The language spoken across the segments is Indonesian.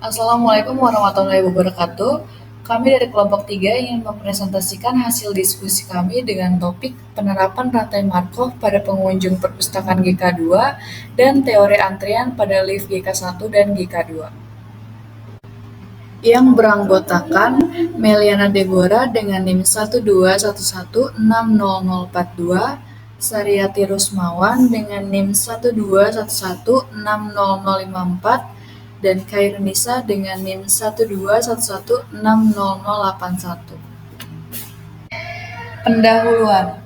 Assalamualaikum warahmatullahi wabarakatuh. Kami dari kelompok 3 ingin mempresentasikan hasil diskusi kami dengan topik penerapan rantai Markov pada pengunjung perpustakaan GK2 dan teori antrian pada lift GK1 dan GK2. Yang beranggotakan Meliana Deborah dengan NIM 121160042, Saryati Rusmawan dengan NIM 121160054, dan Khairunisa dengan NIM 121160081. Pendahuluan.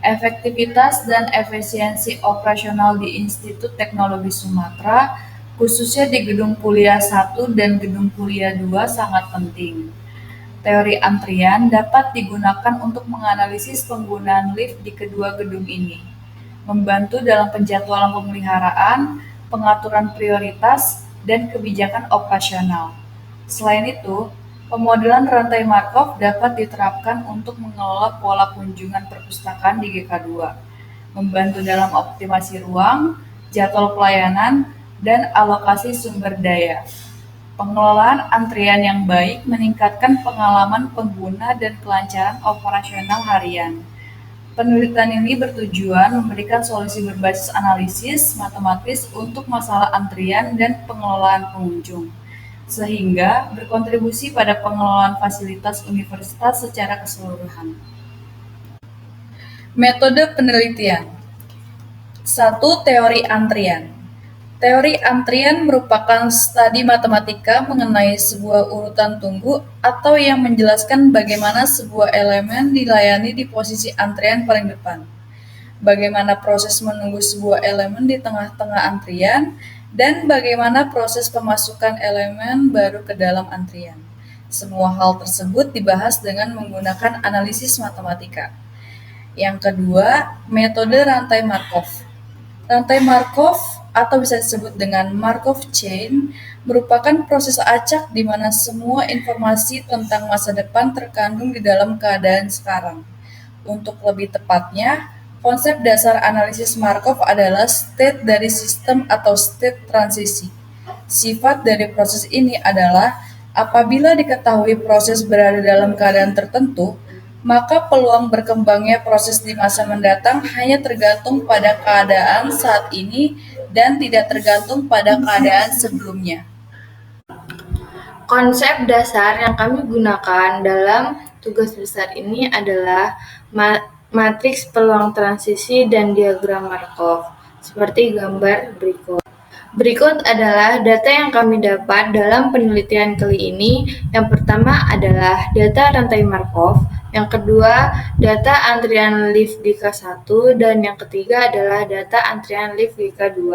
Efektivitas dan efisiensi operasional di Institut Teknologi Sumatera, khususnya di Gedung Kuliah 1 dan Gedung Kuliah 2 sangat penting. Teori antrian dapat digunakan untuk menganalisis penggunaan lift di kedua gedung ini, membantu dalam penjadwalan pemeliharaan, pengaturan prioritas, dan kebijakan operasional. Selain itu, pemodelan rantai Markov dapat diterapkan untuk mengelola pola kunjungan perpustakaan di GK2, membantu dalam optimasi ruang, jadwal pelayanan, dan alokasi sumber daya. Pengelolaan antrian yang baik meningkatkan pengalaman pengguna dan kelancaran operasional harian. Penelitian ini bertujuan memberikan solusi berbasis analisis matematis untuk masalah antrian dan pengelolaan pengunjung, sehingga berkontribusi pada pengelolaan fasilitas universitas secara keseluruhan. Metode penelitian. 1. Teori antrian. Teori antrian merupakan studi matematika mengenai sebuah urutan tunggu atau yang menjelaskan bagaimana sebuah elemen dilayani di posisi antrian paling depan, bagaimana proses menunggu sebuah elemen di tengah-tengah antrian, dan bagaimana proses pemasukan elemen baru ke dalam antrian. Semua hal tersebut dibahas dengan menggunakan analisis matematika. Yang kedua, metode rantai Markov. Rantai Markov atau bisa disebut dengan Markov Chain merupakan proses acak di mana semua informasi tentang masa depan terkandung di dalam keadaan sekarang. Untuk lebih tepatnya, konsep dasar analisis Markov adalah state dari sistem atau state transisi. Sifat dari proses ini adalah apabila diketahui proses berada dalam keadaan tertentu, maka peluang berkembangnya proses di masa mendatang hanya tergantung pada keadaan saat ini dan tidak tergantung pada keadaan sebelumnya. Konsep dasar yang kami gunakan dalam tugas besar ini adalah matriks peluang transisi dan diagram Markov, seperti gambar berikut. Berikut adalah data yang kami dapat dalam penelitian kali ini. Yang pertama adalah data rantai Markov, yang kedua data antrian lift GK1, dan yang ketiga adalah data antrian lift GK2.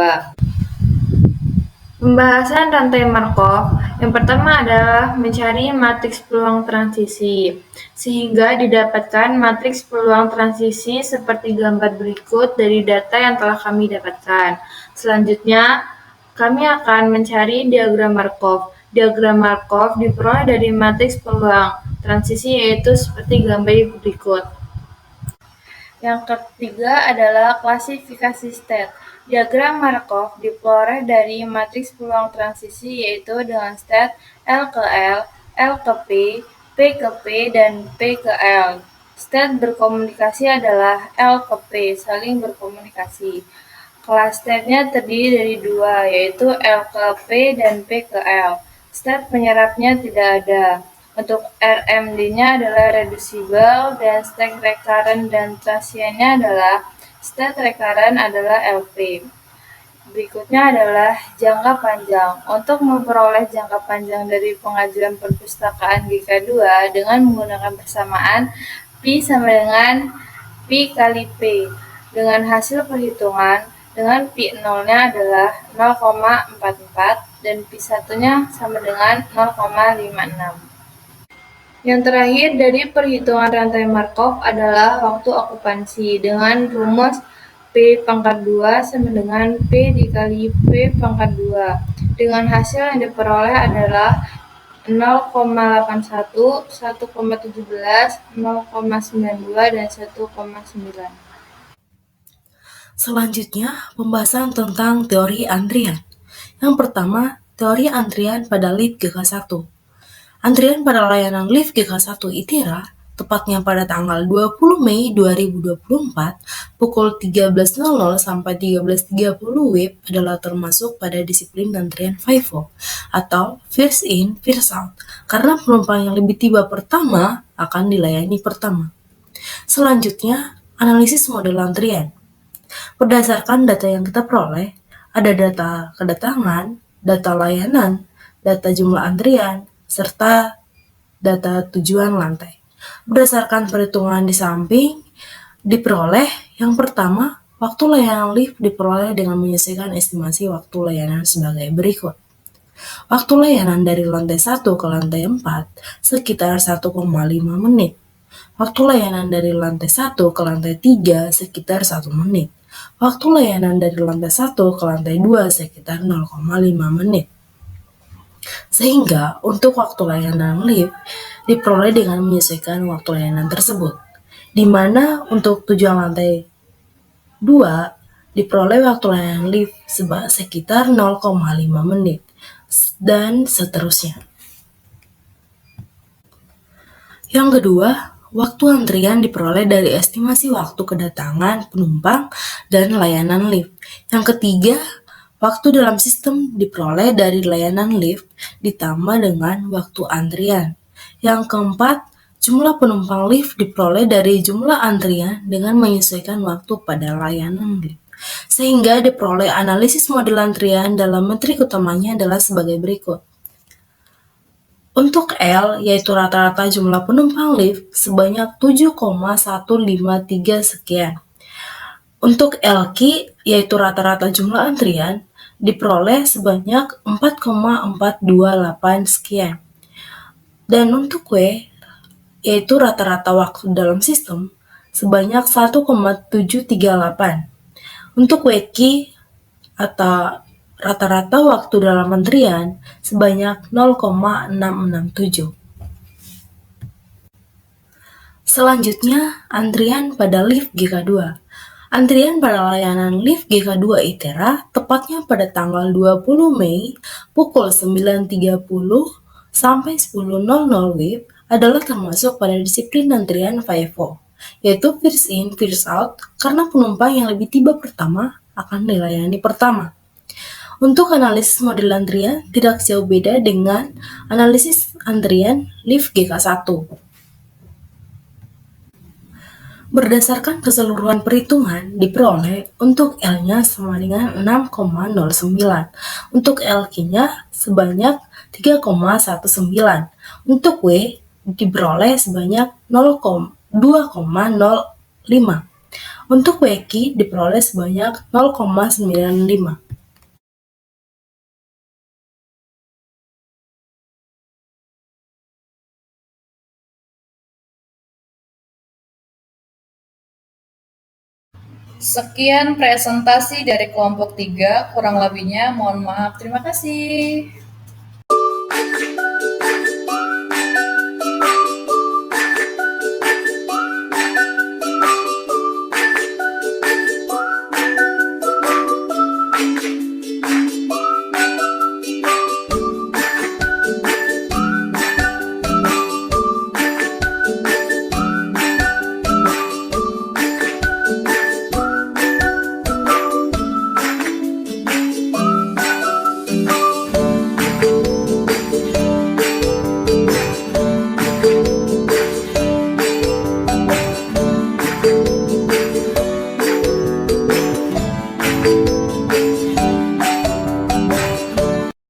Pembahasan rantai Markov, yang pertama adalah mencari matriks peluang transisi, sehingga didapatkan matriks peluang transisi seperti gambar berikut dari data yang telah kami dapatkan. Selanjutnya, kami akan mencari diagram Markov. Diagram Markov diperoleh dari matriks peluang transisi yaitu seperti gambar berikut. Yang ketiga adalah klasifikasi state. Diagram Markov diperoleh dari matriks peluang transisi yaitu dengan state L ke L, L ke P ke P, dan P ke L. State berkomunikasi adalah L ke P, saling berkomunikasi. Kelas state-nya terdiri dari dua, yaitu L ke P dan P ke L. State penyerapnya tidak ada. Untuk RMD-nya adalah reducible, dan state recurrent dan transientnya adalah state recurrent adalah LP. Berikutnya adalah jangka panjang. Untuk memperoleh jangka panjang dari pengajuan perpustakaan GK2 dengan menggunakan persamaan Pi sama dengan Pi kali P. Dengan hasil perhitungan, dengan Pi 0-nya adalah 0,44 dan Pi 1-nya sama dengan 0,56. Yang terakhir dari perhitungan rantai Markov adalah waktu okupansi dengan rumus P pangkat 2 sama dengan P dikali P pangkat 2. Dengan hasil yang diperoleh adalah 0,81, 1,17, 0,92, dan 1,9. Selanjutnya, pembahasan tentang teori antrian. Yang pertama, teori antrian pada LIFT GK1. Antrian pada layanan LIFT GK1 ITERA, tepatnya pada tanggal 20 Mei 2024, pukul 13.00 sampai 13.30 WIB adalah termasuk pada disiplin antrian FIFO, atau First In, First Out, karena penumpang yang lebih tiba pertama akan dilayani pertama. Selanjutnya, analisis model antrian. Berdasarkan data yang kita peroleh, ada data kedatangan, data layanan, data jumlah antrian, serta data tujuan lantai. Berdasarkan perhitungan di samping, diperoleh yang pertama, waktu layanan lift diperoleh dengan menyesuaikan estimasi waktu layanan sebagai berikut. Waktu layanan dari lantai 1 ke lantai 4 sekitar 1,5 menit. Waktu layanan dari lantai 1 ke lantai 3 sekitar 1 menit. Waktu layanan dari lantai 1 ke lantai 2 sekitar 0,5 menit. Sehingga untuk waktu layanan lift diperoleh dengan menyesuaikan waktu layanan tersebut. Di mana untuk tujuan lantai 2 diperoleh waktu layanan lift sekitar 0,5 menit dan seterusnya. Yang kedua, waktu antrian diperoleh dari estimasi waktu kedatangan penumpang dan layanan lift. Yang ketiga, waktu dalam sistem diperoleh dari layanan lift ditambah dengan waktu antrian. Yang keempat, jumlah penumpang lift diperoleh dari jumlah antrian dengan menyesuaikan waktu pada layanan lift. Sehingga diperoleh analisis model antrian dalam metrik utamanya adalah sebagai berikut. Untuk L, yaitu rata-rata jumlah penumpang lift sebanyak 7,153 sekian. Untuk LQ, yaitu rata-rata jumlah antrian, diperoleh sebanyak 4,428 sekian. Dan untuk W, yaitu rata-rata waktu dalam sistem, sebanyak 1,738. Untuk WQ, atau rata-rata waktu dalam antrian sebanyak 0,667. Selanjutnya, antrian pada lift GK2. Antrian pada layanan lift GK2 ITERA tepatnya pada tanggal 20 Mei pukul 9.30 sampai 10.00 WIB adalah termasuk pada disiplin antrian FIFO, yaitu First In, First Out, karena penumpang yang lebih tiba pertama akan dilayani pertama. Untuk analisis model antrian tidak jauh beda dengan analisis antrian lift GK1. Berdasarkan keseluruhan perhitungan diperoleh untuk L-nya sama dengan 6,09, untuk LQ-nya sebanyak 3,19, untuk W diperoleh sebanyak 2,05, untuk WQ diperoleh sebanyak 0,95. Sekian presentasi dari kelompok 3, kurang lebihnya mohon maaf. Terima kasih.